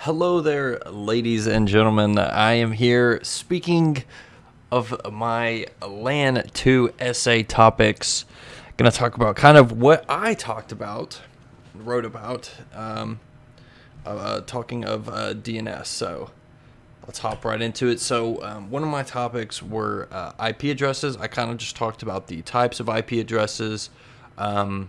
Hello there, ladies and gentlemen. I am here speaking of my LAN II Essay Topics. Going to talk about kind of what I wrote about, talking of DNS. So let's hop right into it. So one of my topics were IP addresses. I kind of just talked about the types of IP addresses. Now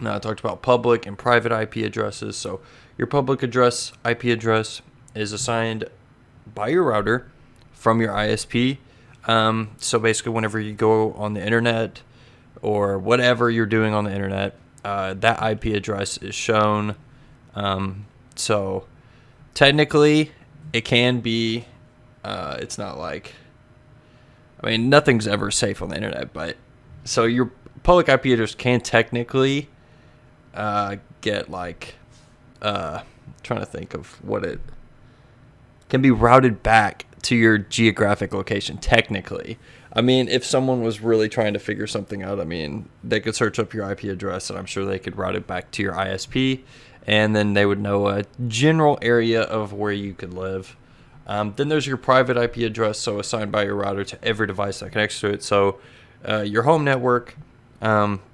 I talked about public and private IP addresses. So your public address, IP address, is assigned by your router from your ISP. So basically, whenever you go on the internet or whatever you're doing on the internet, that IP address is shown. So technically, it can be. It's not like. I mean, nothing's ever safe on the internet, but so your public IP address can technically get like. Trying to think of what it can be routed back to your geographic location. Technically, I mean, if someone was really trying to figure something out, I mean, they could search up your IP address, and I'm sure they could route it back to your ISP, and then they would know a general area of where you could live. Then there's your private IP address, so assigned by your router to every device that connects to it. So your home network,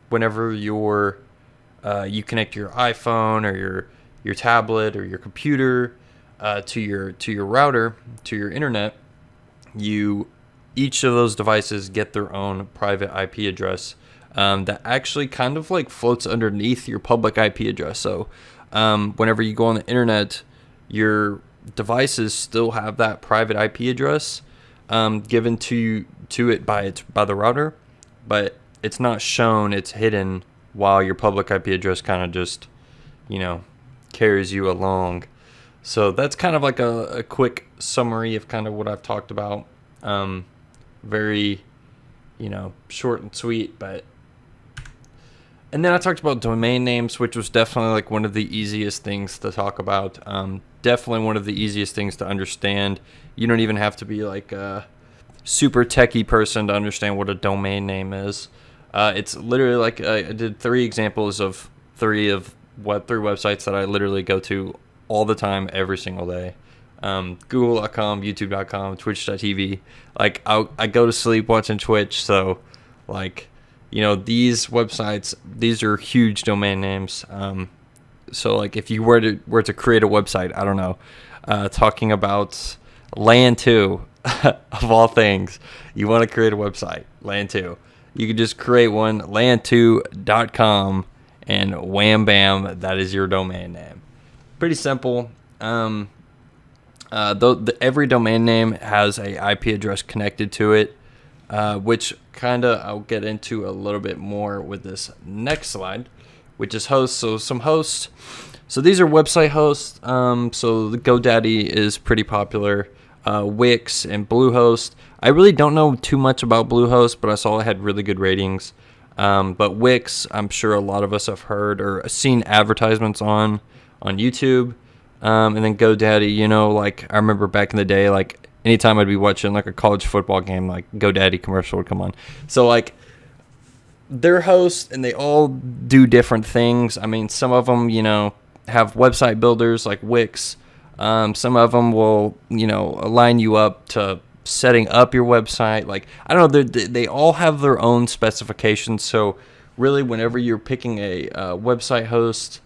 whenever you connect your iPhone or your tablet or your computer to your router, to your internet, each of those devices get their own private IP address that actually kind of like floats underneath your public IP address. So whenever you go on the internet, your devices still have that private IP address given to it by the router, but it's not shown, it's hidden, while your public IP address kind of just, carries you along. So that's kind of like a quick summary of kind of what I've talked about. Very, short and sweet, but. And then I talked about domain names, which was definitely like one of the easiest things to talk about. Definitely one of the easiest things to understand. You don't even have to be like a super techie person to understand what a domain name is. It's literally like I did three examples of three websites that I literally go to all the time, every single day. Google.com, YouTube.com, Twitch.tv. Like I go to sleep watching Twitch, so like these websites, these are huge domain names. So like if you were to create a website, I don't know, talking about LAN II of all things, you want to create a website, LAN II. You could just create one, lan2.com, and wham bam, that is your domain name. Pretty simple. Every domain name has a IP address connected to it, which kind of I'll get into a little bit more with this next slide, which is hosts. So some hosts. So these are website hosts. So the GoDaddy is pretty popular. Wix and Bluehost. I really don't know too much about Bluehost, but I saw it had really good ratings. But Wix, I'm sure a lot of us have heard or seen advertisements on YouTube. And then GoDaddy, like I remember back in the day, like anytime I'd be watching like a college football game, like GoDaddy commercial would come on. So like they're hosts and they all do different things. I mean, some of them, have website builders like Wix. Some of them will, align you up to setting up your website. Like, I don't know, they all have their own specifications. So really, whenever you're picking a website host,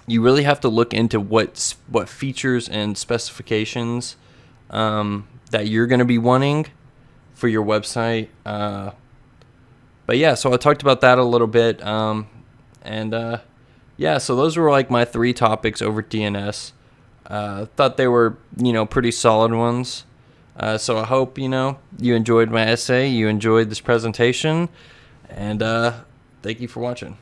you really have to look into what features and specifications that you're going to be wanting for your website. But yeah, so I talked about that a little bit. Yeah, so those were like my three topics over DNS. Thought they were, pretty solid ones. So I hope, you enjoyed my essay, you enjoyed this presentation, and thank you for watching.